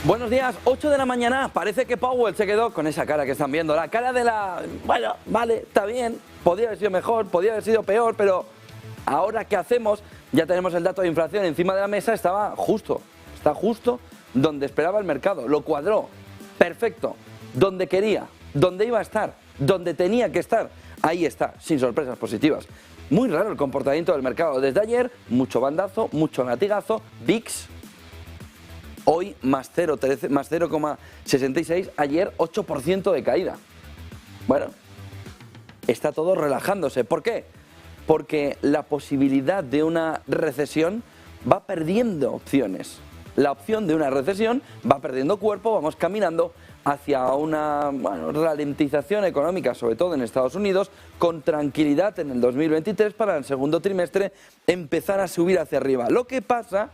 Buenos días, 8 de la mañana, parece que Powell se quedó con esa cara que están viendo, la cara de la... Bueno, vale, está bien, podría haber sido mejor, podría haber sido peor, pero ahora ¿qué hacemos? Ya tenemos el dato de inflación encima de la mesa, está justo donde esperaba el mercado, lo cuadró, perfecto, donde quería, donde iba a estar, donde tenía que estar, ahí está, sin sorpresas positivas. Muy raro el comportamiento del mercado desde ayer, mucho bandazo, mucho latigazo, VIX... Hoy más 0,66, ayer 8% de caída. Bueno, está todo relajándose. ¿Por qué? Porque la posibilidad de una recesión va perdiendo opciones. La opción de una recesión va perdiendo cuerpo, vamos caminando hacia una ralentización económica, sobre todo en Estados Unidos, con tranquilidad en el 2023 para el segundo trimestre empezar a subir hacia arriba. Lo que pasa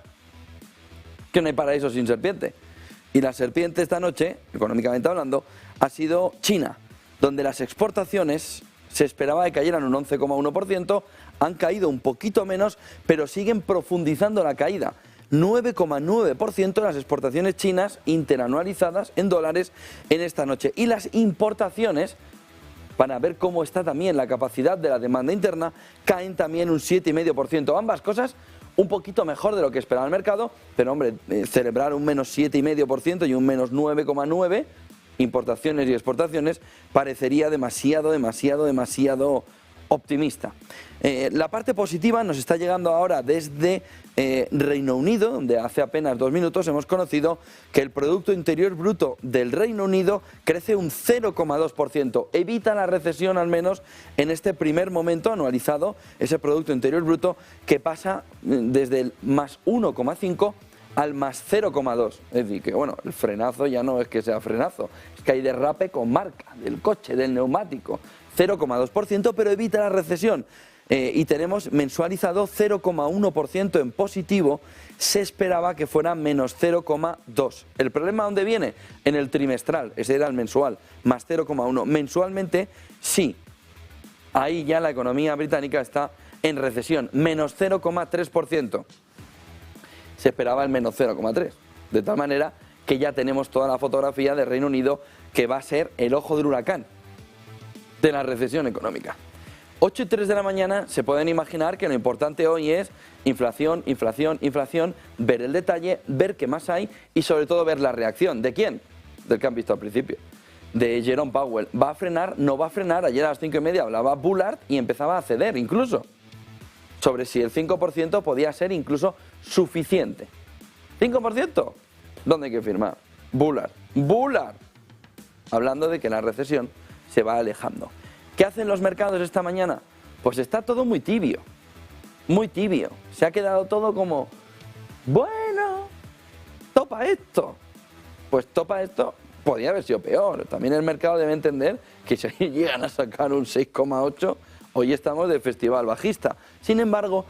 que no hay paraíso sin serpiente. Y la serpiente esta noche, económicamente hablando, ha sido China, donde las exportaciones se esperaba que cayeran un 11,1%, han caído un poquito menos, pero siguen profundizando la caída. 9,9% las exportaciones chinas interanualizadas en dólares en esta noche. Y las importaciones, para ver cómo está también la capacidad de la demanda interna, caen también un 7,5%. Ambas cosas un poquito mejor de lo que esperaba el mercado, pero hombre, celebrar un menos 7,5% y un menos 9,9%, importaciones y exportaciones, parecería demasiado optimista. La parte positiva nos está llegando ahora desde Reino Unido, donde hace apenas 2 minutos hemos conocido que el Producto Interior Bruto del Reino Unido crece un 0,2%. Evita la recesión, al menos en este primer momento anualizado, ese Producto Interior Bruto que pasa desde el más 1,5 al más 0,2. Es decir, que bueno, el frenazo ya no es que sea frenazo, es que hay derrape con marca del coche, del neumático. 0,2%, pero evita la recesión. Y tenemos mensualizado 0,1% en positivo, se esperaba que fuera menos 0,2. ¿El problema dónde viene? En el trimestral, ese era el mensual, más 0,1. Mensualmente, sí, ahí ya la economía británica está en recesión, menos 0,3%. Se esperaba el menos 0,3, de tal manera que ya tenemos toda la fotografía del Reino Unido que va a ser el ojo del huracán de la recesión económica. 8:03 de la mañana, se pueden imaginar que lo importante hoy es inflación, ver el detalle, ver qué más hay y sobre todo ver la reacción. ¿De quién? Del que han visto al principio. De Jerome Powell. ¿Va a frenar? ¿No va a frenar? Ayer a las 5:30 hablaba Bullard y empezaba a ceder incluso sobre si el 5% podía ser incluso suficiente. ¿5%? ¿Dónde hay que firmar? Bullard. Hablando de que la recesión se va alejando. ¿Qué hacen los mercados esta mañana? Pues está todo muy tibio, se ha quedado todo como, bueno, topa esto. Pues topa esto, podría haber sido peor. También el mercado debe entender que si llegan a sacar un 6,8, hoy estamos de festival bajista. Sin embargo,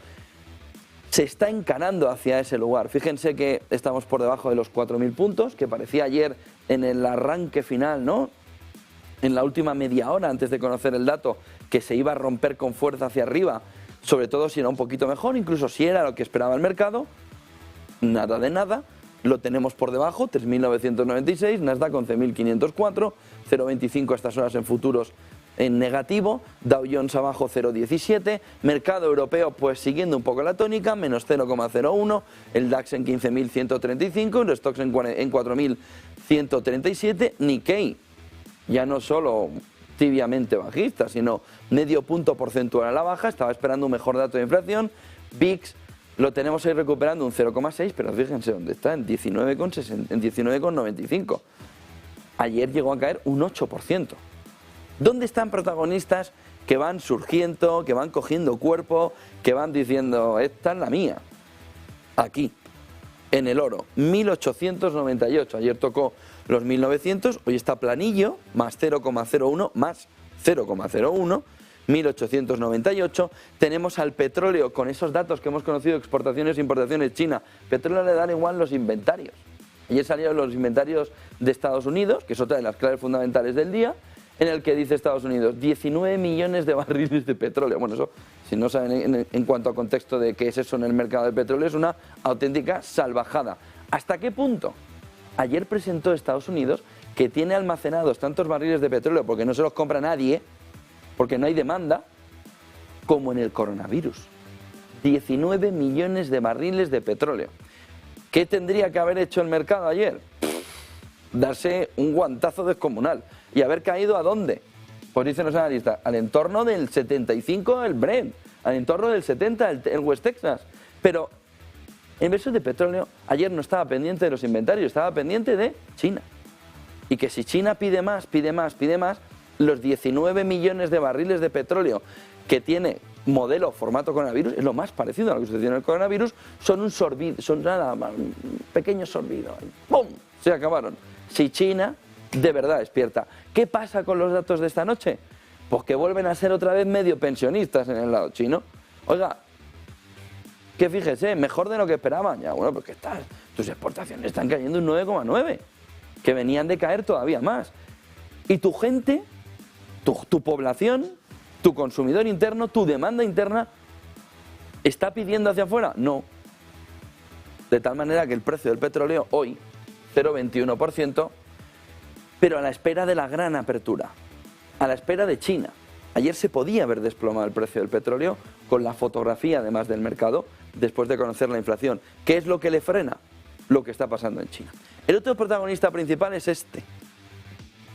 se está encarando hacia ese lugar. Fíjense que estamos por debajo de los 4.000 puntos, que parecía ayer en el arranque final, ¿no? En la última media hora, antes de conocer el dato, que se iba a romper con fuerza hacia arriba, sobre todo si era un poquito mejor, incluso si era lo que esperaba el mercado. Nada de nada, lo tenemos por debajo, 3.996, Nasdaq 11.504, 0,25 a estas horas en futuros en negativo, Dow Jones abajo 0,17, mercado europeo pues siguiendo un poco la tónica, menos 0,01, el DAX en 15.135, los stocks en 4.137, Nikkei ya no solo tibiamente bajista, sino medio punto porcentual a la baja, estaba esperando un mejor dato de inflación. VIX lo tenemos ahí recuperando un 0,6, pero fíjense dónde está, en 19,95. Ayer llegó a caer un 8%. ¿Dónde están protagonistas que van surgiendo, que van cogiendo cuerpo, que van diciendo, esta es la mía? Aquí, en el oro, 1898, ayer tocó los 1900, hoy está planillo, más 0,01, más 0,01, 1898. Tenemos al petróleo con esos datos que hemos conocido, exportaciones e importaciones China. Petróleo le dan igual los inventarios. Ayer salieron los inventarios de Estados Unidos, que es otra de las claves fundamentales del día, en el que dice Estados Unidos 19 millones de barriles de petróleo. Bueno, eso, si no saben en cuanto a contexto de qué es eso en el mercado del petróleo, es una auténtica salvajada. ¿Hasta qué punto? Ayer presentó Estados Unidos que tiene almacenados tantos barriles de petróleo, porque no se los compra nadie, porque no hay demanda, como en el coronavirus. 19 millones de barriles de petróleo. ¿Qué tendría que haber hecho el mercado ayer? Darse un guantazo descomunal. ¿Y haber caído a dónde? Pues dicen los analistas, al entorno del 75 el Brent, al entorno del 70 el West Texas. Pero el inversor de petróleo ayer no estaba pendiente de los inventarios, estaba pendiente de China. Y que si China pide más, los 19 millones de barriles de petróleo que tiene modelo formato coronavirus, es lo más parecido a lo que sucedió en el coronavirus, son un sorbido, son nada más, un pequeño sorbido. ¡Pum! Se acabaron. Si China de verdad despierta. ¿Qué pasa con los datos de esta noche? Pues que vuelven a ser otra vez medio pensionistas en el lado chino. Oiga, que fíjese, mejor de lo que esperaban. Ya, bueno, pues que tus exportaciones están cayendo un 9,9, que venían de caer todavía más. Y tu gente, tu población, tu consumidor interno, tu demanda interna, ¿está pidiendo hacia afuera? No. De tal manera que el precio del petróleo hoy, 0,21%, pero a la espera de la gran apertura, a la espera de China. Ayer se podía haber desplomado el precio del petróleo con la fotografía, además del mercado, después de conocer la inflación. ¿Qué es lo que le frena? Lo que está pasando en China. El otro protagonista principal es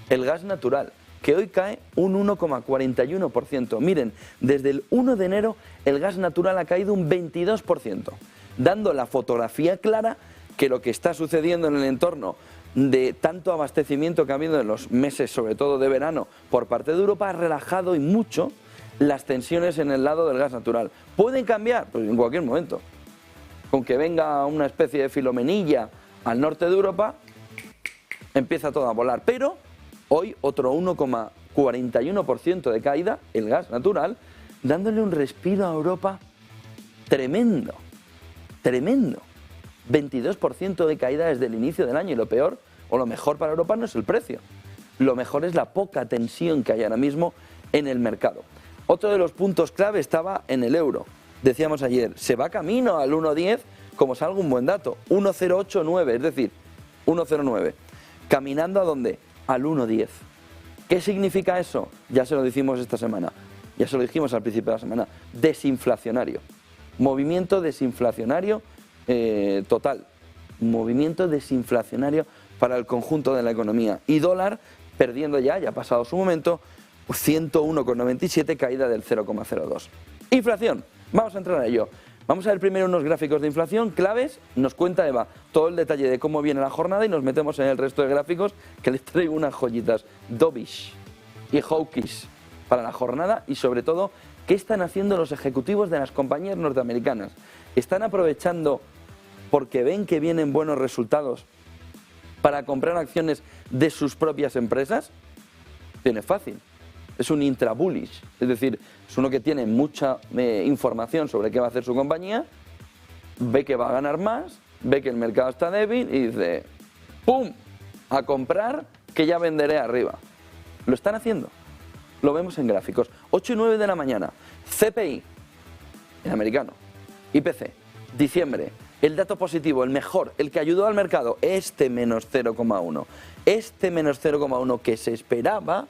el gas natural, que hoy cae un 1,41%. Miren, desde el 1 de enero el gas natural ha caído un 22%, dando la fotografía clara que lo que está sucediendo en el entorno de tanto abastecimiento que ha habido en los meses, sobre todo de verano, por parte de Europa, ha relajado y mucho las tensiones en el lado del gas natural. ¿Pueden cambiar? Pues en cualquier momento. Con que venga una especie de filomenilla al norte de Europa, empieza todo a volar. Pero hoy otro 1,41% de caída, el gas natural, dándole un respiro a Europa tremendo, tremendo. 22% de caída desde el inicio del año, y lo peor o lo mejor para Europa no es el precio, lo mejor es la poca tensión que hay ahora mismo en el mercado. Otro de los puntos clave estaba en el euro. Decíamos ayer, se va camino al 1,10 como salga un buen dato, 1,089, es decir, 1,09. ¿Caminando a dónde? Al 1,10. ¿Qué significa eso? Ya se lo dijimos esta semana, ya se lo dijimos al principio de la semana, desinflacionario, movimiento desinflacionario total, movimiento desinflacionario para el conjunto de la economía. Y dólar perdiendo ya ha pasado su momento, 101,97, caída del 0,02. Inflación, vamos a entrar a ello. Vamos a ver primero unos gráficos de inflación claves, nos cuenta Eva todo el detalle de cómo viene la jornada y nos metemos en el resto de gráficos, que les traigo unas joyitas dovish y hawkish para la jornada, y sobre todo, ¿qué están haciendo los ejecutivos de las compañías norteamericanas? ¿Están aprovechando porque ven que vienen buenos resultados para comprar acciones de sus propias empresas? Tiene fácil. Es un intra-bullish, es decir, es uno que tiene mucha información sobre qué va a hacer su compañía, ve que va a ganar más, ve que el mercado está débil y dice, ¡pum!, a comprar, que ya venderé arriba. Lo están haciendo, lo vemos en gráficos. 8 y 9 de la mañana, CPI, en americano, IPC, diciembre, el dato positivo, el mejor, el que ayudó al mercado, este menos 0,1. Este menos 0,1 que se esperaba,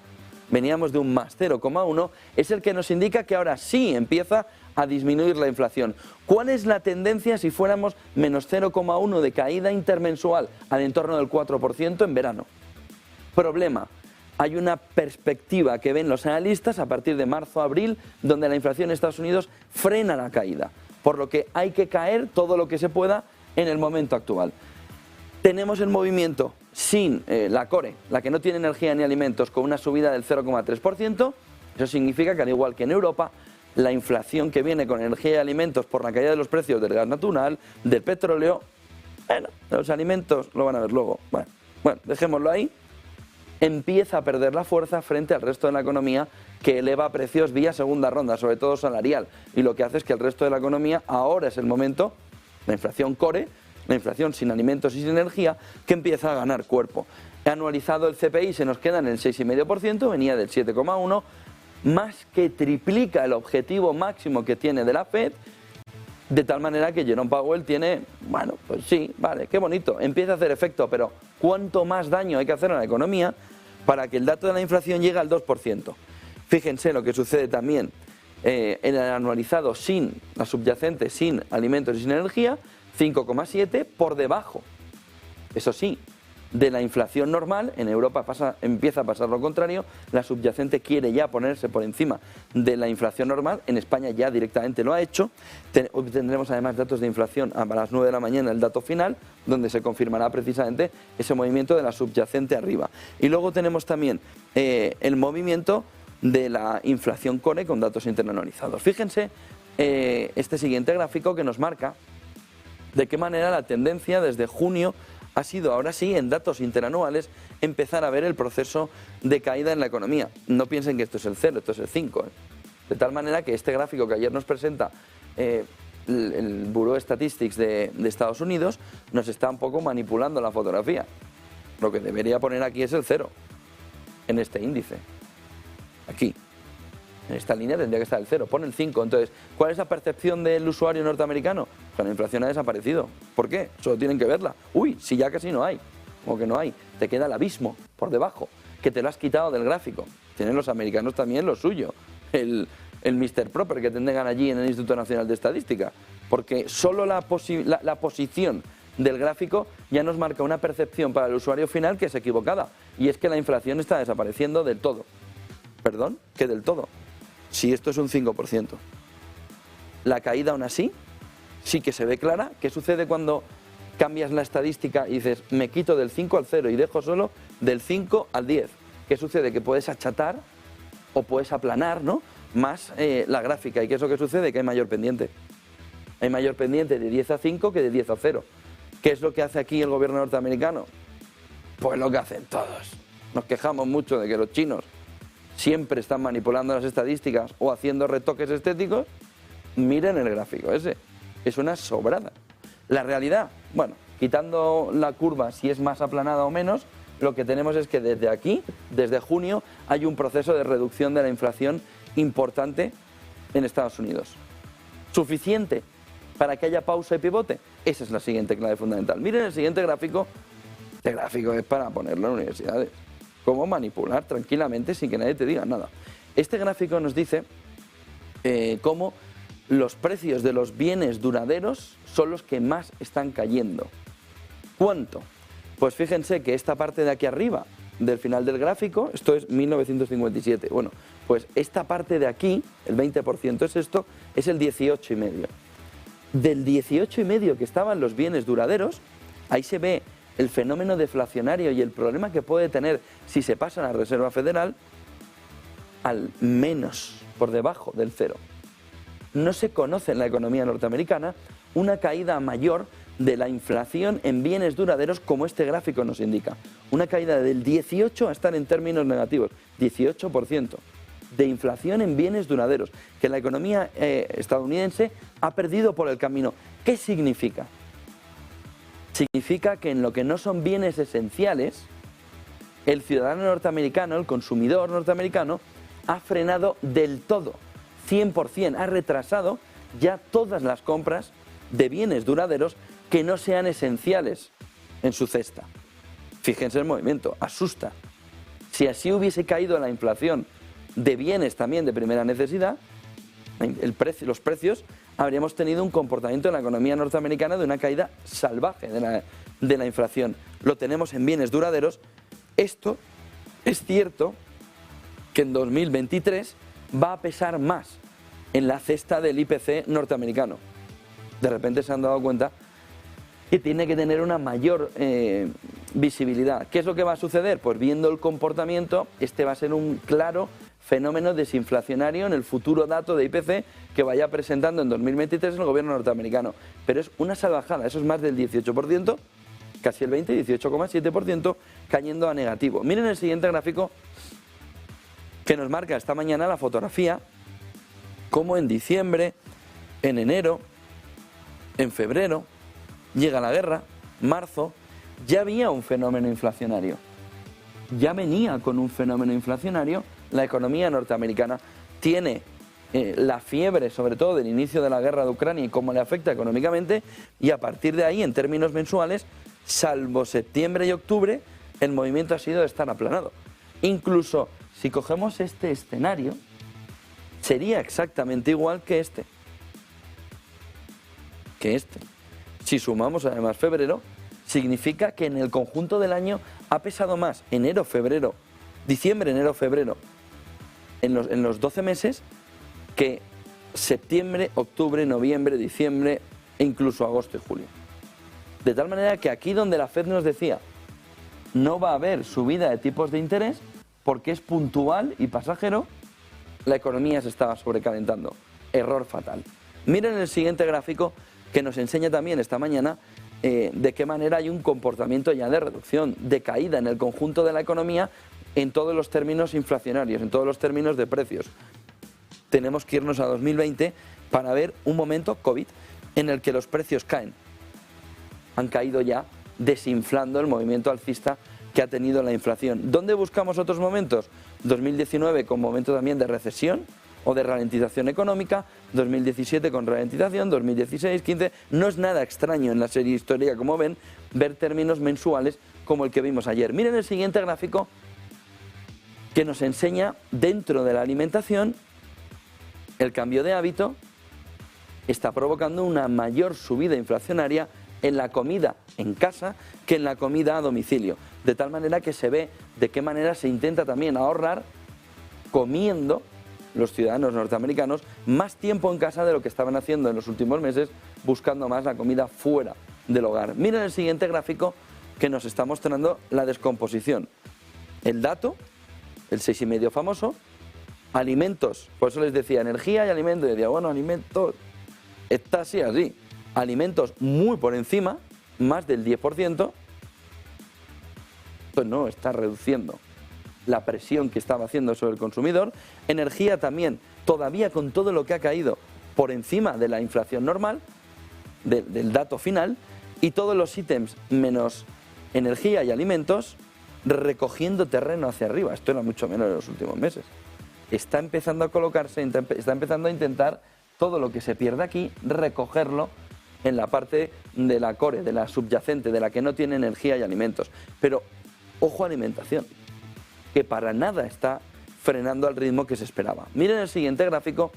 veníamos de un más 0,1, es el que nos indica que ahora sí empieza a disminuir la inflación. ¿Cuál es la tendencia si fuéramos menos 0,1 de caída intermensual al entorno del 4% en verano? Problema, hay una perspectiva que ven los analistas a partir de marzo-abril, donde la inflación en Estados Unidos frena la caída, por lo que hay que caer todo lo que se pueda en el momento actual. Tenemos el movimiento sin la core, la que no tiene energía ni alimentos, con una subida del 0,3%. Eso significa que, al igual que en Europa, la inflación que viene con energía y alimentos por la caída de los precios del gas natural, del petróleo, bueno, los alimentos lo van a ver luego. Bueno, dejémoslo ahí. Empieza a perder la fuerza frente al resto de la economía, que eleva precios vía segunda ronda, sobre todo salarial. Y lo que hace es que el resto de la economía, ahora es el momento, la inflación core, la inflación sin alimentos y sin energía, que empieza a ganar cuerpo. Anualizado el CPI se nos queda en el 6,5%, venía del 7,1%, más que triplica el objetivo máximo que tiene de la FED, De tal manera que Jerome Powell tiene, bueno, pues sí, vale, qué bonito, empieza a hacer efecto, pero ¿cuánto más daño hay que hacer a la economía para que el dato de la inflación llegue al 2%? Fíjense lo que sucede también en el anualizado sin la subyacente, sin alimentos y sin energía, 5,7 por debajo. Eso sí, de la inflación normal, en Europa empieza a pasar lo contrario, la subyacente quiere ya ponerse por encima de la inflación normal, en España ya directamente lo ha hecho. Tendremos además datos de inflación a las 9 de la mañana, el dato final, donde se confirmará precisamente ese movimiento de la subyacente arriba. Y luego tenemos también el movimiento de la inflación core con datos interanualizados. Fíjense este siguiente gráfico que nos marca de qué manera la tendencia desde junio ha sido, ahora sí, en datos interanuales, empezar a ver el proceso de caída en la economía. No piensen que esto es el 0, esto es el 5. De tal manera que este gráfico que ayer nos presenta el Bureau of Statistics de Estados Unidos nos está un poco manipulando la fotografía. Lo que debería poner aquí es el 0, en este índice. Aquí. En esta línea tendría que estar el 0, pone el 5. Entonces, ¿cuál es la percepción del usuario norteamericano? Que la inflación ha desaparecido. ¿Por qué? Solo tienen que verla. Uy, si ya casi no hay. O que no hay. Te queda el abismo por debajo, que te lo has quitado del gráfico. Tienen los americanos también lo suyo. El Mr. Proper que tendrán allí en el Instituto Nacional de Estadística. Porque solo la posición del gráfico ya nos marca una percepción para el usuario final que es equivocada. Y es que la inflación está desapareciendo del todo. ¿Perdón? ¿Qué del todo? Si esto es un 5%. La caída aún así sí que se ve clara. ¿Qué sucede cuando cambias la estadística y dices me quito del 5 al 0 y dejo solo del 5 al 10? ¿Qué sucede? Que puedes achatar o puedes aplanar, ¿no?, más la gráfica. ¿Y qué es lo que sucede? Que hay mayor pendiente. Hay mayor pendiente de 10 a 5 que de 10 a 0. ¿Qué es lo que hace aquí el gobierno norteamericano? Pues lo que hacen todos. Nos quejamos mucho de que los chinos siempre están manipulando las estadísticas o haciendo retoques estéticos. Miren el gráfico ese, es una sobrada. La realidad, bueno, quitando la curva si es más aplanada o menos, lo que tenemos es que desde aquí, desde junio, hay un proceso de reducción de la inflación importante en Estados Unidos. ¿Suficiente para que haya pausa y pivote? Esa es la siguiente clave fundamental. Miren el siguiente gráfico. Este gráfico es para ponerlo en universidades. Cómo manipular tranquilamente sin que nadie te diga nada. Este gráfico nos dice cómo los precios de los bienes duraderos son los que más están cayendo. ¿Cuánto? Pues fíjense que esta parte de aquí arriba, del final del gráfico, esto es 1957. Bueno, pues esta parte de aquí, el 20% es esto, es el 18,5. Del 18,5 que estaban los bienes duraderos, ahí se ve el fenómeno deflacionario y el problema que puede tener si se pasa a la Reserva Federal al menos, por debajo del 0. No se conoce en la economía norteamericana una caída mayor de la inflación en bienes duraderos como este gráfico nos indica. Una caída del 18 a estar en términos negativos, 18% de inflación en bienes duraderos, que la economía estadounidense ha perdido por el camino. ¿Qué significa? Significa que en lo que no son bienes esenciales, el ciudadano norteamericano, el consumidor norteamericano, ha frenado del todo, 100%, ha retrasado ya todas las compras de bienes duraderos que no sean esenciales en su cesta. Fíjense el movimiento, asusta. Si así hubiese caído la inflación de bienes también de primera necesidad, los precios, habríamos tenido un comportamiento en la economía norteamericana de una caída salvaje de la inflación. Lo tenemos en bienes duraderos. Esto es cierto que en 2023 va a pesar más en la cesta del IPC norteamericano. De repente se han dado cuenta que tiene que tener una mayor visibilidad. ¿Qué es lo que va a suceder? Pues viendo el comportamiento, este va a ser un claro fenómeno desinflacionario en el futuro dato de IPC que vaya presentando en 2023 el gobierno norteamericano. Pero es una salvajada, eso es más del 18%, casi el 20, 18,7% cayendo a negativo. Miren el siguiente gráfico que nos marca esta mañana la fotografía, cómo en diciembre, en enero, en febrero, llega la guerra, marzo, ya había un fenómeno inflacionario. Ya venía con un fenómeno inflacionario. La economía norteamericana tiene la fiebre, sobre todo del inicio de la guerra de Ucrania y cómo le afecta económicamente, y a partir de ahí, en términos mensuales, salvo septiembre y octubre, el movimiento ha sido de estar aplanado. Incluso si cogemos este escenario, sería exactamente igual que este. Si sumamos además febrero, significa que en el conjunto del año ha pesado más enero, febrero, diciembre, enero, febrero, en los 12 meses, que septiembre, octubre, noviembre, diciembre e incluso agosto y julio. De tal manera que aquí donde la FED nos decía no va a haber subida de tipos de interés porque es puntual y pasajero, la economía se estaba sobrecalentando. Error fatal. Miren el siguiente gráfico que nos enseña también esta mañana de qué manera hay un comportamiento ya de reducción, de caída en el conjunto de la economía en todos los términos inflacionarios, en todos los términos de precios. Tenemos que irnos a 2020 para ver un momento COVID en el que los precios caen. Han caído ya, desinflando el movimiento alcista que ha tenido la inflación. ¿Dónde buscamos otros momentos? 2019 con momento también de recesión o de ralentización económica, 2017 con ralentización, 2016, 15... No es nada extraño en la serie histórica, como ven, ver términos mensuales como el que vimos ayer. Miren el siguiente gráfico que nos enseña dentro de la alimentación el cambio de hábito está provocando una mayor subida inflacionaria en la comida en casa que en la comida a domicilio. De tal manera que se ve de qué manera se intenta también ahorrar comiendo los ciudadanos norteamericanos más tiempo en casa de lo que estaban haciendo en los últimos meses, buscando más la comida fuera del hogar. Miren el siguiente gráfico que nos está mostrando la descomposición. El dato, el 6,5 famoso, alimentos, por eso les decía energía y alimentos, y decía, bueno, alimentos, está así, alimentos muy por encima, más del 10%, pues no, está reduciendo la presión que estaba haciendo sobre el consumidor. Energía también, todavía con todo lo que ha caído por encima de la inflación normal, del dato final, y todos los ítems menos energía y alimentos recogiendo terreno hacia arriba. Esto era mucho menos en los últimos meses. Está empezando a colocarse, está empezando a intentar todo lo que se pierde aquí, recogerlo en la parte de la core, de la subyacente, de la que no tiene energía y alimentos. Pero ojo a alimentación, que para nada está frenando al ritmo que se esperaba. Miren el siguiente gráfico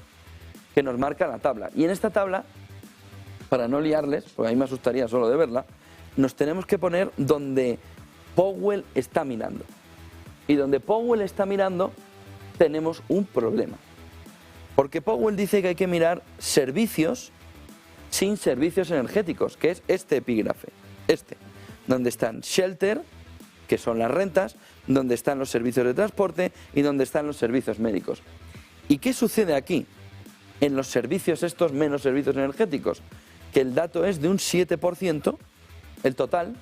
que nos marca la tabla. Y en esta tabla, para no liarles, porque a mí me asustaría solo de verla, nos tenemos que poner donde Powell está mirando. Y donde Powell está mirando tenemos un problema. Porque Powell dice que hay que mirar servicios sin servicios energéticos, que es este epígrafe, donde están shelter, que son las rentas, donde están los servicios de transporte y donde están los servicios médicos. ¿Y qué sucede aquí? En los servicios estos menos servicios energéticos, que el dato es de un 7%, el total,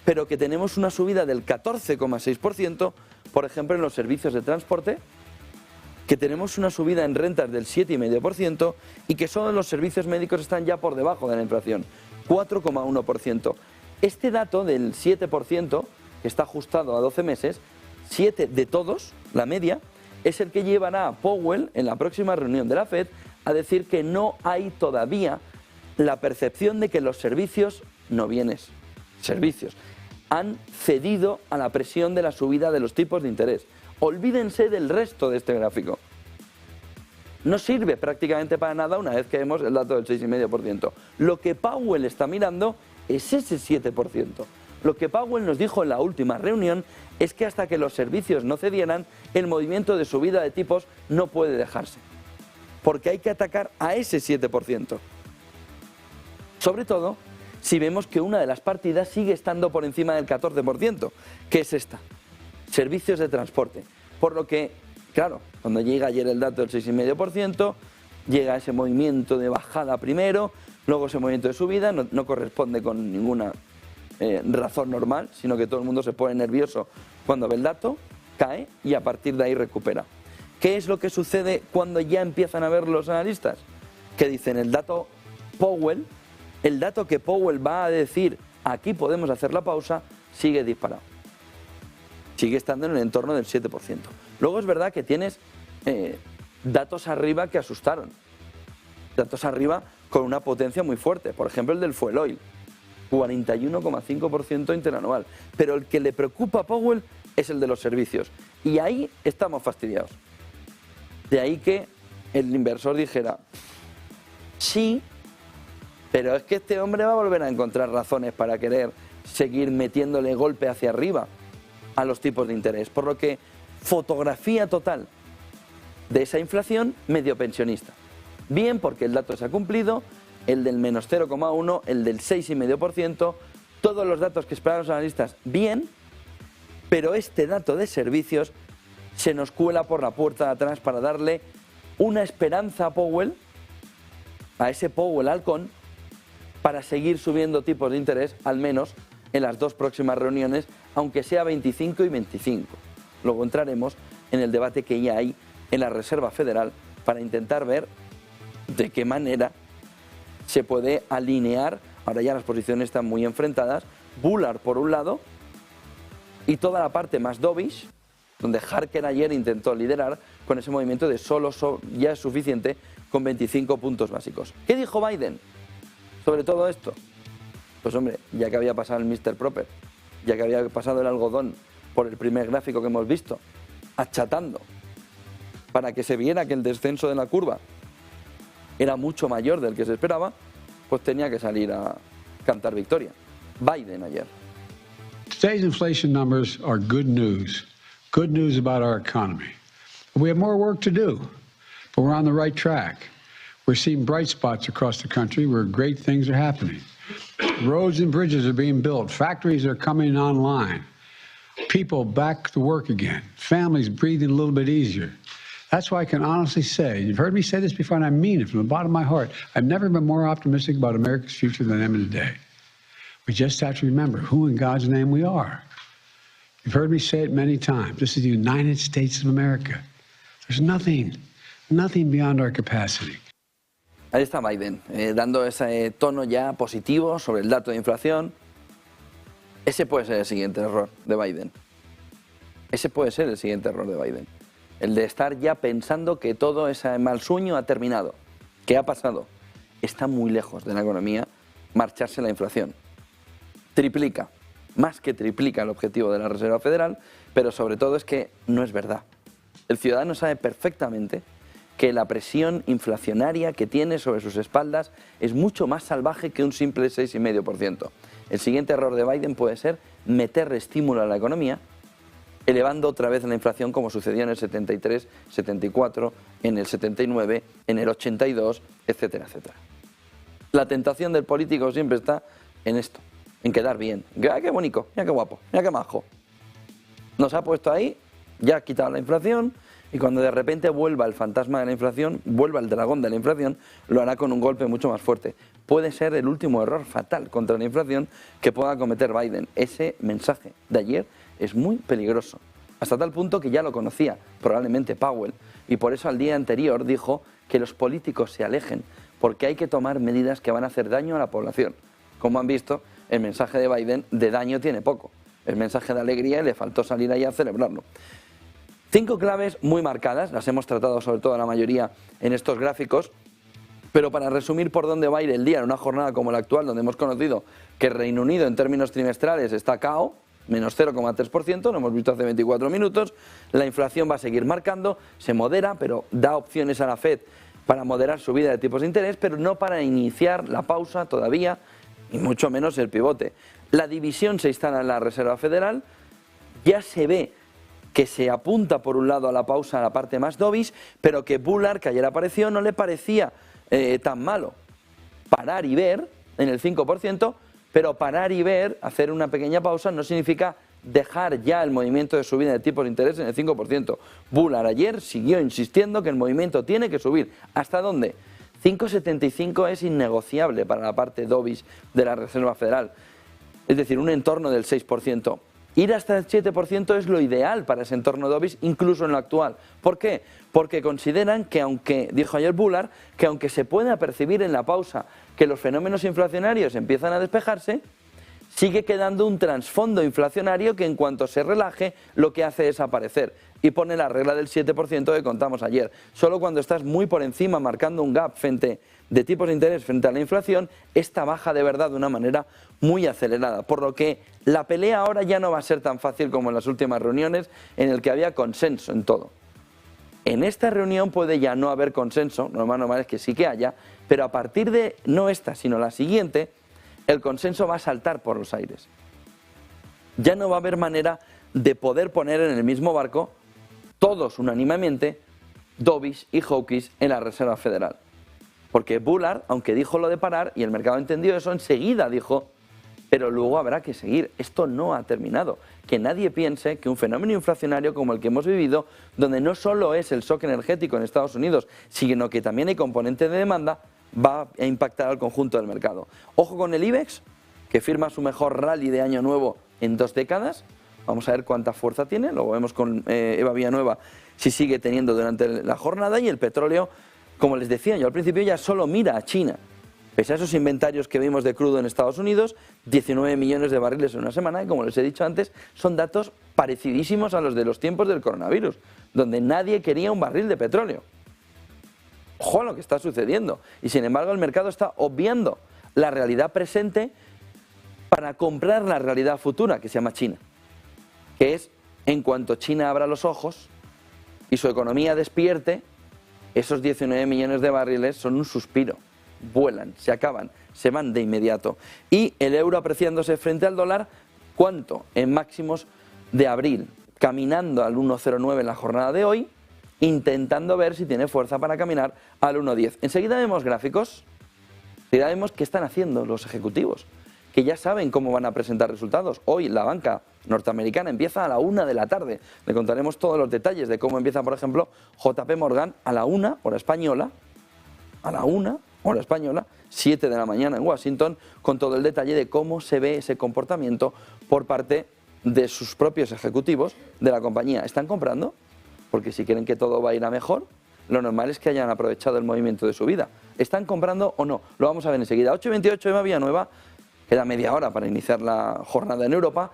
pero que tenemos una subida del 14,6%, por ejemplo, en los servicios de transporte, que tenemos una subida en rentas del 7,5% y que solo los servicios médicos están ya por debajo de la inflación, 4,1%. Este dato del 7%, que está ajustado a 12 meses, 7 de todos, la media, es el que llevará a Powell en la próxima reunión de la FED a decir que no hay todavía la percepción de que los servicios, no bienes, servicios, han cedido a la presión de la subida de los tipos de interés. Olvídense del resto de este gráfico. No sirve prácticamente para nada una vez que vemos el dato del 6,5%. Lo que Powell está mirando es ese 7%. Lo que Powell nos dijo en la última reunión es que hasta que los servicios no cedieran, el movimiento de subida de tipos no puede dejarse. Porque hay que atacar a ese 7%. Sobre todo si vemos que una de las partidas sigue estando por encima del 14%, que es esta, servicios de transporte. Por lo que, claro, cuando llega ayer el dato del 6,5%, llega ese movimiento de bajada primero, luego ese movimiento de subida, no corresponde con ninguna razón normal, sino que todo el mundo se pone nervioso cuando ve el dato, cae y a partir de ahí recupera. ¿Qué es lo que sucede cuando ya empiezan a ver los analistas? Que dicen el dato Powell, el dato que Powell va a decir aquí podemos hacer la pausa, sigue disparado. Sigue estando en el entorno del 7%. Luego es verdad que tienes datos arriba que asustaron. Datos arriba con una potencia muy fuerte. Por ejemplo, el del fuel oil. 41,5% interanual. Pero el que le preocupa a Powell es el de los servicios. Y ahí estamos fastidiados. De ahí que el inversor dijera, sí, pero es que este hombre va a volver a encontrar razones para querer seguir metiéndole golpe hacia arriba a los tipos de interés. Por lo que fotografía total de esa inflación medio pensionista. Bien porque el dato se ha cumplido, el del menos 0,1, el del 6,5%, todos los datos que esperaban los analistas bien, pero este dato de servicios se nos cuela por la puerta de atrás para darle una esperanza a Powell, a ese Powell halcón, para seguir subiendo tipos de interés, al menos en las dos próximas reuniones, aunque sea 25 y 25. Luego entraremos en el debate que ya hay en la Reserva Federal para intentar ver de qué manera se puede alinear. Ahora ya las posiciones están muy enfrentadas. Bullard por un lado y toda la parte más dovish, donde Harker ayer intentó liderar con ese movimiento de solo ya es suficiente con 25 puntos básicos. ¿Qué dijo Biden sobre todo esto? Pues hombre, ya que había pasado el Mr. Proper, ya que había pasado el algodón por el primer gráfico que hemos visto, achatando para que se viera que el descenso de la curva era mucho mayor del que se esperaba, pues tenía que salir a cantar victoria. Biden ayer. Today's inflation numbers are good news about our economy. We have more work to do, but we're on the right track. We're seeing bright spots across the country where great things are happening. Roads and bridges are being built. Factories are coming online. People back to work again. Families breathing a little bit easier. That's why I can honestly say, you've heard me say this before, and I mean it from the bottom of my heart, I've never been more optimistic about America's future than I am today. We just have to remember who in God's name we are. You've heard me say it many times. This is the United States of America. There's nothing beyond our capacity. Ahí está Biden, dando ese tono ya positivo sobre el dato de inflación. Ese puede ser el siguiente error de Biden. Ese puede ser el siguiente error de Biden. El de estar ya pensando que todo ese mal sueño ha terminado. ¿Qué ha pasado? Está muy lejos de la economía marcharse la inflación. Triplica, más que triplica el objetivo de la Reserva Federal, pero sobre todo es que no es verdad. El ciudadano sabe perfectamente que la presión inflacionaria que tiene sobre sus espaldas es mucho más salvaje que un simple 6,5%. El siguiente error de Biden puede ser meterle estímulo a la economía, elevando otra vez la inflación como sucedió en el 73, 74, en el 79, en el 82, etcétera, etcétera. La tentación del político siempre está en esto, en quedar bien. ¡Ah, qué bonito! ¡Mira qué guapo! ¡Mira qué majo! Nos ha puesto ahí, ya ha quitado la inflación, y cuando de repente vuelva el fantasma de la inflación, vuelva el dragón de la inflación, lo hará con un golpe mucho más fuerte. Puede ser el último error fatal contra la inflación que pueda cometer Biden. Ese mensaje de ayer es muy peligroso, hasta tal punto que ya lo conocía probablemente Powell, y por eso al día anterior dijo que los políticos se alejen, porque hay que tomar medidas que van a hacer daño a la población. Como han visto, el mensaje de Biden de daño tiene poco, el mensaje de alegría y le faltó salir ahí a celebrarlo. 5 claves muy marcadas, las hemos tratado sobre todo la mayoría en estos gráficos, pero para resumir por dónde va a ir el día en una jornada como la actual, donde hemos conocido que Reino Unido en términos trimestrales está cao, menos 0,3%, lo hemos visto hace 24 minutos, la inflación va a seguir marcando, se modera, pero da opciones a la Fed para moderar subida de tipos de interés, pero no para iniciar la pausa todavía, y mucho menos el pivote. La división se instala en la Reserva Federal, ya se ve que se apunta por un lado a la pausa a la parte más dovish, pero que Bullard, que ayer apareció, no le parecía tan malo. Parar y ver en el 5%, pero parar y ver, hacer una pequeña pausa, no significa dejar ya el movimiento de subida de tipos de interés en el 5%. Bullard ayer siguió insistiendo que el movimiento tiene que subir. ¿Hasta dónde? 5,75 es innegociable para la parte dovish de la Reserva Federal, es decir, un entorno del 6%. Ir hasta el 7% es lo ideal para ese entorno dovish, incluso en lo actual. ¿Por qué? Porque consideran que aunque, dijo ayer Bullard, que aunque se pueda percibir en la pausa que los fenómenos inflacionarios empiezan a despejarse, sigue quedando un trasfondo inflacionario que en cuanto se relaje lo que hace es aparecer y pone la regla del 7% que contamos ayer. Solo cuando estás muy por encima, marcando un gap de tipos de interés frente a la inflación, esta baja de verdad de una manera muy acelerada. Por lo que la pelea ahora ya no va a ser tan fácil como en las últimas reuniones en el que había consenso en todo. En esta reunión puede ya no haber consenso, lo más normal es que sí que haya, pero a partir de no esta, sino la siguiente, el consenso va a saltar por los aires. Ya no va a haber manera de poder poner en el mismo barco, todos unánimemente, Dovish y Hawkish en la Reserva Federal. Porque Bullard, aunque dijo lo de parar, y el mercado entendió eso, enseguida dijo, pero luego habrá que seguir, esto no ha terminado. Que nadie piense que un fenómeno inflacionario como el que hemos vivido, donde no solo es el shock energético en Estados Unidos, sino que también hay componente de demanda, va a impactar al conjunto del mercado. Ojo con el IBEX, que firma su mejor rally de año nuevo en 2 décadas. Vamos a ver cuánta fuerza tiene, luego vemos con Eva Villanueva si sigue teniendo durante la jornada. Y el petróleo, como les decía yo al principio, ya solo mira a China. Pese a esos inventarios que vimos de crudo en Estados Unidos, 19 millones de barriles en una semana, y como les he dicho antes, son datos parecidísimos a los de los tiempos del coronavirus, donde nadie quería un barril de petróleo. Ojo a lo que está sucediendo. Y sin embargo el mercado está obviando la realidad presente para comprar la realidad futura, que se llama China. Que es, en cuanto China abra los ojos y su economía despierte, esos 19 millones de barriles son un suspiro. Vuelan, se acaban, se van de inmediato. Y el euro apreciándose frente al dólar, ¿cuánto? En máximos de abril, caminando al 1,09 en la jornada de hoy, intentando ver si tiene fuerza para caminar al 1,10. Enseguida vemos gráficos, enseguida vemos qué están haciendo los ejecutivos, que ya saben cómo van a presentar resultados. Hoy la banca norteamericana empieza a la 1 de la tarde. Le contaremos todos los detalles de cómo empieza, por ejemplo, JP Morgan a la 1, hora española, a la 1, hora española, 7 de la mañana en Washington, con todo el detalle de cómo se ve ese comportamiento por parte de sus propios ejecutivos de la compañía. ¿Están comprando? Porque si quieren que todo va a ir a mejor, lo normal es que hayan aprovechado el movimiento de subida. ¿Están comprando o no? Lo vamos a ver enseguida. 8:28, Eva Villanueva, queda media hora para iniciar la jornada en Europa.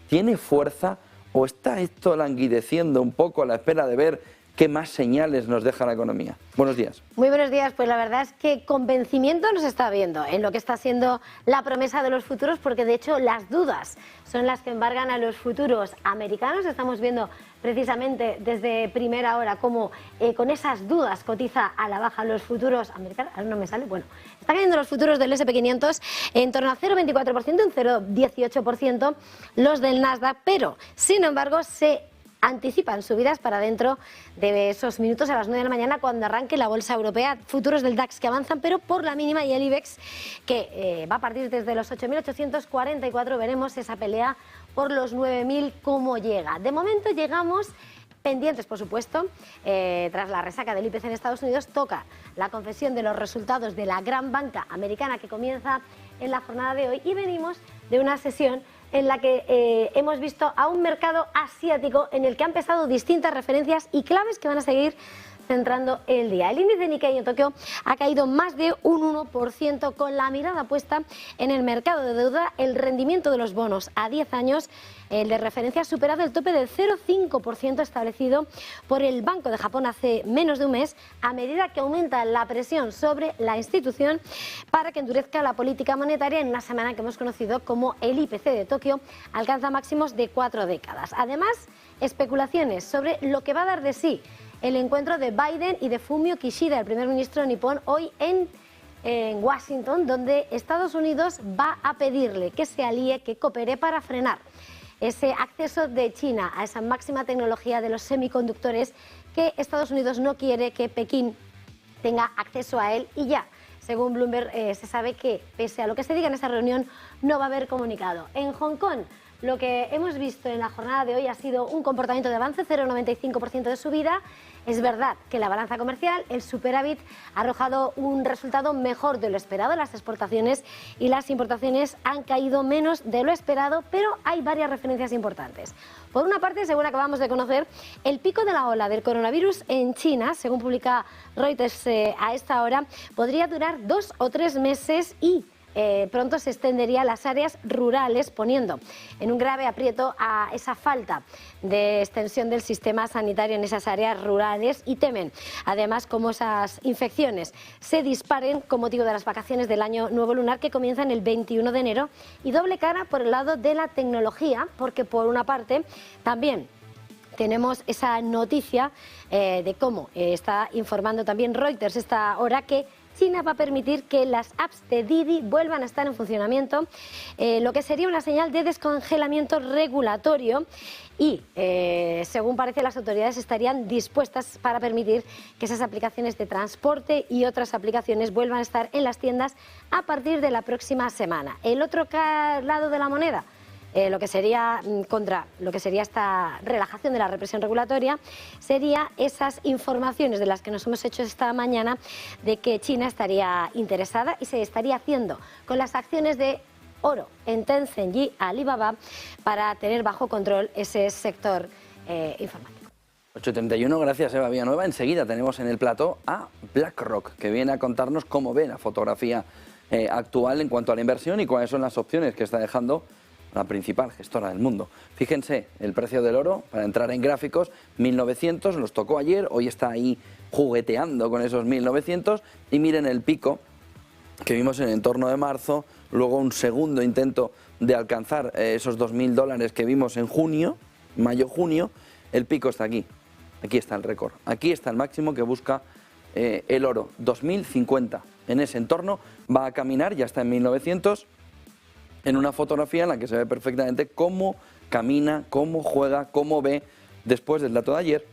¿Tiene fuerza o está esto languideciendo un poco a la espera de ver qué más señales nos deja la economía? Buenos días. Muy buenos días. Pues la verdad es que convencimiento nos está viendo en lo que está siendo la promesa de los futuros, porque de hecho las dudas son las que embargan a los futuros americanos. Estamos viendo precisamente desde primera hora cómo con esas dudas cotiza a la baja los futuros americanos. Ahora no me sale. Bueno, están cayendo los futuros del S&P 500 en torno a 0,24%, un 0,18% los del Nasdaq, pero sin embargo se anticipan subidas para dentro de esos minutos a las 9 de la mañana cuando arranque la bolsa europea. Futuros del DAX que avanzan pero por la mínima, y el IBEX que va a partir desde los 8.844. Veremos esa pelea por los 9.000 cómo llega. De momento llegamos pendientes, por supuesto, tras la resaca del IPC en Estados Unidos, toca la confesión de los resultados de la gran banca americana que comienza en la jornada de hoy, y venimos de una sesión en la que hemos visto a un mercado asiático en el que han pesado distintas referencias y claves que van a seguir centrando el día. El índice Nikkei en Tokio ha caído más de un 1%, con la mirada puesta en el mercado de deuda. El rendimiento de los bonos a 10 años, el de referencia, ha superado el tope del 0,5% establecido por el Banco de Japón hace menos de un mes, a medida que aumenta la presión sobre la institución para que endurezca la política monetaria en una semana que hemos conocido como el IPC de Tokio alcanza máximos de 4 décadas. Además, especulaciones sobre lo que va a dar de sí el encuentro de Biden y de Fumio Kishida, el primer ministro nipón, hoy en Washington, donde Estados Unidos va a pedirle que se alíe, que coopere para frenar ese acceso de China a esa máxima tecnología de los semiconductores que Estados Unidos no quiere que Pekín tenga acceso a él. Y ya, según Bloomberg, se sabe que pese a lo que se diga en esa reunión, no va a haber comunicado. En Hong Kong, lo que hemos visto en la jornada de hoy ha sido un comportamiento de avance, 0,95% de subida. Es verdad que la balanza comercial, el superávit, ha arrojado un resultado mejor de lo esperado. Las exportaciones y las importaciones han caído menos de lo esperado, pero hay varias referencias importantes. Por una parte, según acabamos de conocer, el pico de la ola del coronavirus en China, según publica Reuters a esta hora, podría durar 2 o 3 meses, y pronto se extendería a las áreas rurales, poniendo en un grave aprieto a esa falta de extensión del sistema sanitario en esas áreas rurales, y temen además como esas infecciones se disparen con motivo de las vacaciones del año nuevo lunar, que comienzan el 21 de enero, y doble cara por el lado de la tecnología, porque por una parte también tenemos esa noticia de cómo está informando también Reuters esta hora, que China va a permitir que las apps de Didi vuelvan a estar en funcionamiento, lo que sería una señal de descongelamiento regulatorio, y según parece las autoridades estarían dispuestas para permitir que esas aplicaciones de transporte y otras aplicaciones vuelvan a estar en las tiendas a partir de la próxima semana. El otro lado de la moneda, lo que sería contra lo que sería esta relajación de la represión regulatoria, sería esas informaciones de las que nos hemos hecho esta mañana, de que China estaría interesada y se estaría haciendo con las acciones de oro en Tencent y Alibaba para tener bajo control ese sector informático. 8:31, gracias Eva Villanueva. Enseguida tenemos en el plató a BlackRock, que viene a contarnos cómo ve la fotografía actual en cuanto a la inversión y cuáles son las opciones que está dejando la principal gestora del mundo. Fíjense, el precio del oro, para entrar en gráficos, 1900, nos tocó ayer, hoy está ahí jugueteando con esos 1900, y miren el pico que vimos en el entorno de marzo, luego un segundo intento de alcanzar esos $2000 que vimos en junio, mayo-junio, el pico está aquí, aquí está el récord, aquí está el máximo que busca el oro, 2050, en ese entorno va a caminar, ya está en 1900, en una fotografía en la que se ve perfectamente cómo camina, cómo juega, cómo ve, después del dato de ayer,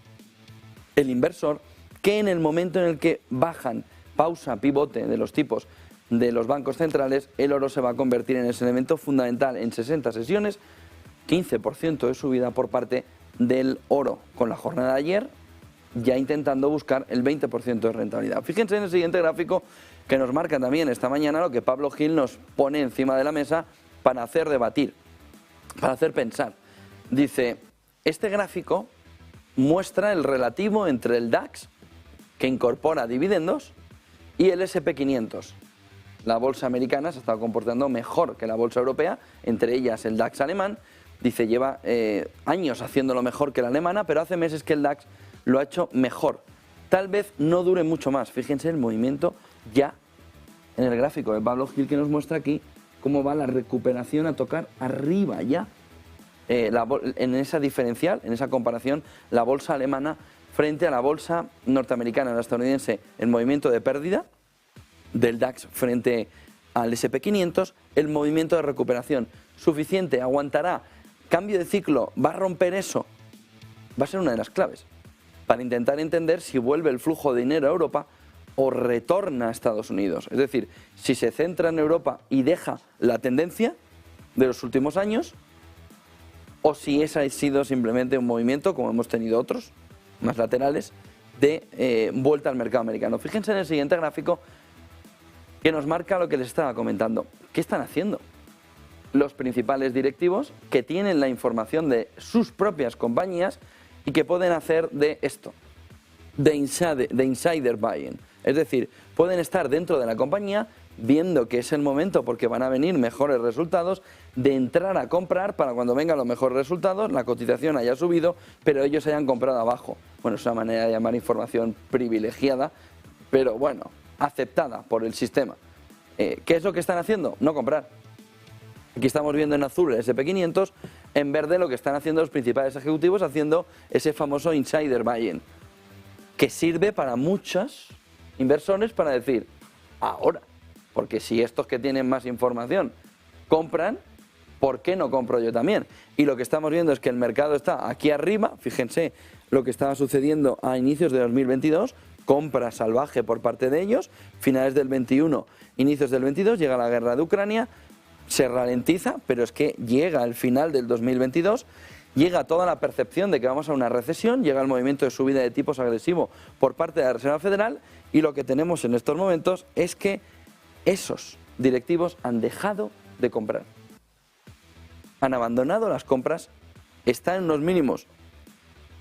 el inversor, que en el momento en el que bajan, pausa, pivote de los tipos de los bancos centrales, el oro se va a convertir en ese elemento fundamental. En 60 sesiones, 15% de subida por parte del oro, con la jornada de ayer ya intentando buscar el 20% de rentabilidad. Fíjense en el siguiente gráfico, que nos marca también esta mañana lo que Pablo Gil nos pone encima de la mesa para hacer debatir, para hacer pensar. Dice, este gráfico muestra el relativo entre el DAX, que incorpora dividendos, y el S&P 500. La bolsa americana se ha estado comportando mejor que la bolsa europea, entre ellas el DAX alemán. Dice, lleva años haciéndolo mejor que la alemana, pero hace meses que el DAX lo ha hecho mejor. Tal vez no dure mucho más. Fíjense el movimiento ya en el gráfico de Pablo Gil, que nos muestra aquí cómo va la recuperación a tocar arriba ya. En esa diferencial, en esa comparación, la bolsa alemana frente a la bolsa norteamericana, la estadounidense, el movimiento de pérdida del DAX frente al S&P 500, el movimiento de recuperación suficiente, aguantará, cambio de ciclo, va a romper eso, va a ser una de las claves para intentar entender si vuelve el flujo de dinero a Europa o retorna a Estados Unidos. Es decir, si se centra en Europa y deja la tendencia de los últimos años, o si ese ha sido simplemente un movimiento, como hemos tenido otros, más laterales, de vuelta al mercado americano. Fíjense en el siguiente gráfico, que nos marca lo que les estaba comentando. ¿Qué están haciendo los principales directivos que tienen la información de sus propias compañías y que pueden hacer de esto, de insider buying? Es decir, pueden estar dentro de la compañía viendo que es el momento, porque van a venir mejores resultados, de entrar a comprar para cuando vengan los mejores resultados, la cotización haya subido, pero ellos hayan comprado abajo. Bueno, es una manera de llamar información privilegiada, pero bueno, aceptada por el sistema. ¿Qué es lo que están haciendo? No comprar. Aquí estamos viendo en azul el S&P 500, en verde lo que están haciendo los principales ejecutivos, haciendo ese famoso insider buying, que sirve para muchos inversores para decir, ahora, porque si estos que tienen más información compran, ¿por qué no compro yo también? Y lo que estamos viendo es que el mercado está aquí arriba, fíjense lo que estaba sucediendo a inicios de 2022, compra salvaje por parte de ellos, finales del 21, inicios del 22, llega la guerra de Ucrania, se ralentiza, pero es que llega el final del 2022, llega toda la percepción de que vamos a una recesión, llega el movimiento de subida de tipos agresivo por parte de la Reserva Federal, y lo que tenemos en estos momentos es que esos directivos han dejado de comprar. Han abandonado las compras, están en unos mínimos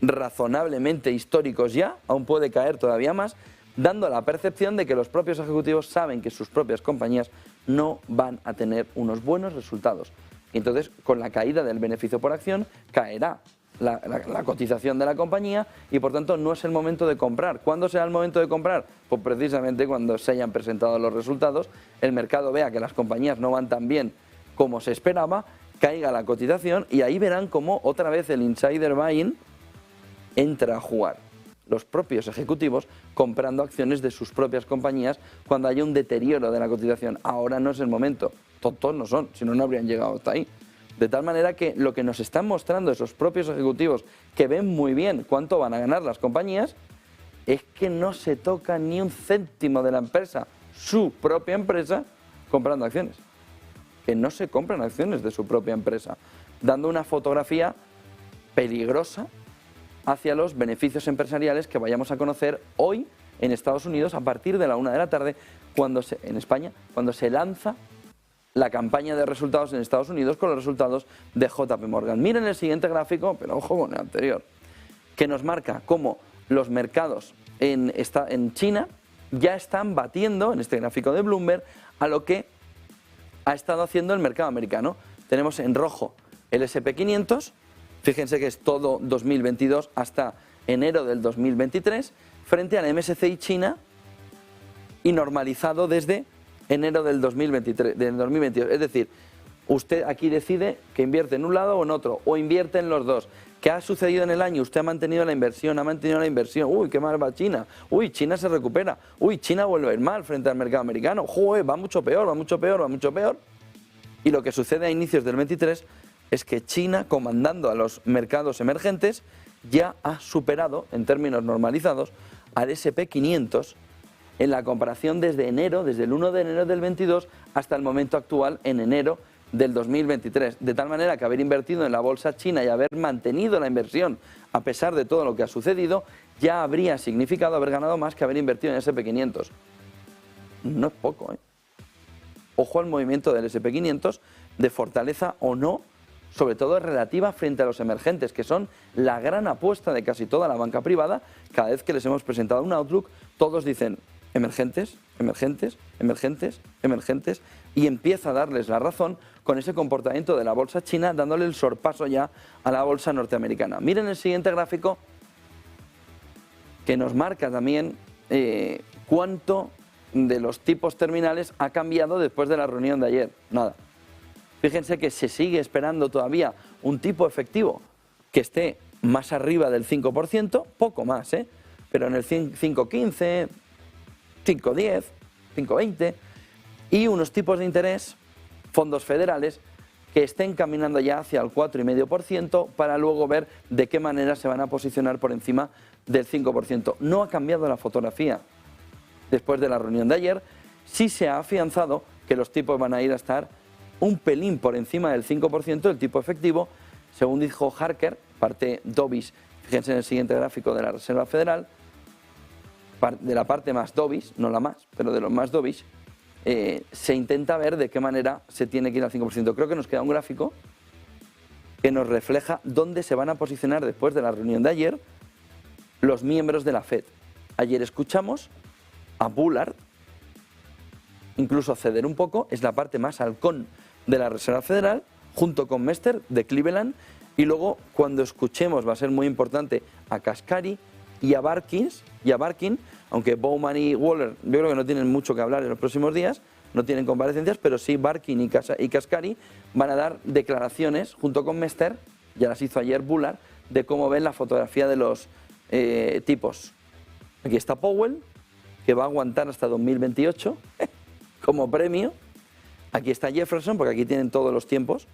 razonablemente históricos ya, aún puede caer todavía más, dando la percepción de que los propios ejecutivos saben que sus propias compañías no van a tener unos buenos resultados. Y entonces, con la caída del beneficio por acción, caerá la cotización de la compañía y, por tanto, no es el momento de comprar. ¿Cuándo será el momento de comprar? Pues precisamente cuando se hayan presentado los resultados, el mercado vea que las compañías no van tan bien como se esperaba, caiga la cotización y ahí verán cómo otra vez el insider buying entra a jugar. Los propios ejecutivos comprando acciones de sus propias compañías cuando haya un deterioro de la cotización. Ahora no es el momento. Tontos no son, si no, no habrían llegado hasta ahí. De tal manera que lo que nos están mostrando esos propios ejecutivos que ven muy bien cuánto van a ganar las compañías es que no se toca ni un céntimo de la empresa, su propia empresa, comprando acciones. Que no se compran acciones de su propia empresa, dando una fotografía peligrosa hacia los beneficios empresariales que vayamos a conocer hoy en Estados Unidos a partir de la 1 de la tarde, en España, cuando se lanza la campaña de resultados en Estados Unidos con los resultados de JP Morgan. Miren el siguiente gráfico, pero ojo con el anterior, que nos marca cómo los mercados en China ya están batiendo, en este gráfico de Bloomberg, a lo que ha estado haciendo el mercado americano. Tenemos en rojo el S&P 500, fíjense que es todo 2022 hasta enero del 2023, frente al MSCI China y normalizado desde enero del 2023, del 2022. Es decir, usted aquí decide que invierte en un lado o en otro, o invierte en los dos. ¿Qué ha sucedido en el año? Usted ha mantenido la inversión, Uy, qué mal va China. Uy, China se recupera. Uy, China vuelve a ir mal frente al mercado americano. Joder, va mucho peor, va mucho peor, va mucho peor. Y lo que sucede a inicios del 23 es que China, comandando a los mercados emergentes, ya ha superado, en términos normalizados, al S&P 500 en la comparación desde enero, desde el 1 de enero del 22 hasta el momento actual en enero del 2023. De tal manera que haber invertido en la bolsa china y haber mantenido la inversión a pesar de todo lo que ha sucedido, ya habría significado haber ganado más que haber invertido en S&P 500. No es poco, ¿eh? Ojo al movimiento del S&P 500 de fortaleza o no, sobre todo relativa frente a los emergentes, que son la gran apuesta de casi toda la banca privada. Cada vez que les hemos presentado un outlook, todos dicen emergentes, emergentes, emergentes, emergentes, y empieza a darles la razón con ese comportamiento de la bolsa china, dándole el sorpaso ya a la bolsa norteamericana. Miren el siguiente gráfico, que nos marca también cuánto de los tipos terminales ha cambiado después de la reunión de ayer. Nada. Fíjense que se sigue esperando todavía un tipo efectivo que esté más arriba del 5%, poco más, pero en el 5,15, 5,10, 5,20, y unos tipos de interés, fondos federales, que estén caminando ya hacia el 4,5% para luego ver de qué manera se van a posicionar por encima del 5%. No ha cambiado la fotografía después de la reunión de ayer. Sí se ha afianzado que los tipos van a ir a estar un pelín por encima del 5% del tipo efectivo, según dijo Harker, parte dovish, fíjense en el siguiente gráfico de la Reserva Federal, de la parte más dovish, no la más, pero de los más dovish, se intenta ver de qué manera se tiene que ir al 5%. Creo que nos queda un gráfico que nos refleja dónde se van a posicionar después de la reunión de ayer los miembros de la Fed. Ayer escuchamos a Bullard incluso ceder un poco, es la parte más halcón de la Reserva Federal, junto con Mester de Cleveland, y luego cuando escuchemos, va a ser muy importante, a Kashkari y a Barkin, aunque Bowman y Waller yo creo que no tienen mucho que hablar en los próximos días, no tienen comparecencias, pero sí Barkin y Kashkari van a dar declaraciones junto con Mester, ya las hizo ayer Bullard, de cómo ven la fotografía de los tipos. Aquí está Powell, que va a aguantar hasta 2028 como premio. Aquí está Jefferson, porque aquí tienen todos los tiempos.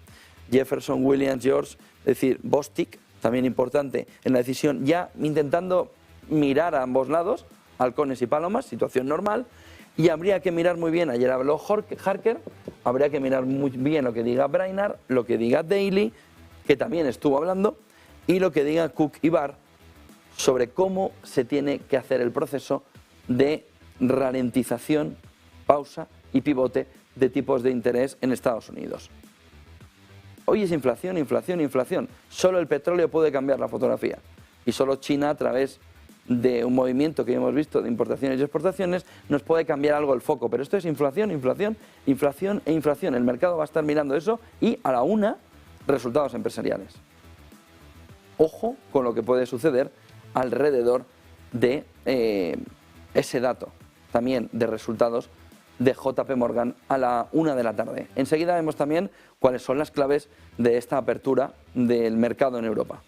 Jefferson, Williams, George, es decir, Bostic, también importante en la decisión, ya intentando mirar a ambos lados, halcones y palomas, situación normal, y habría que mirar muy bien, ayer habló Harker, habría que mirar muy bien lo que diga Brainard, lo que diga Daly, que también estuvo hablando, y lo que diga Cook y Barr sobre cómo se tiene que hacer el proceso de ralentización, pausa y pivote de tipos de interés en Estados Unidos. Hoy es inflación, inflación, inflación. Solo el petróleo puede cambiar la fotografía. Y solo China, a través de un movimiento que hemos visto de importaciones y exportaciones, nos puede cambiar algo el foco. Pero esto es inflación, inflación, inflación e inflación. El mercado va a estar mirando eso y a la una, resultados empresariales. Ojo con lo que puede suceder alrededor de ese dato también de resultados de JP Morgan a la 1 de la tarde. Enseguida vemos también cuáles son las claves de esta apertura del mercado en Europa.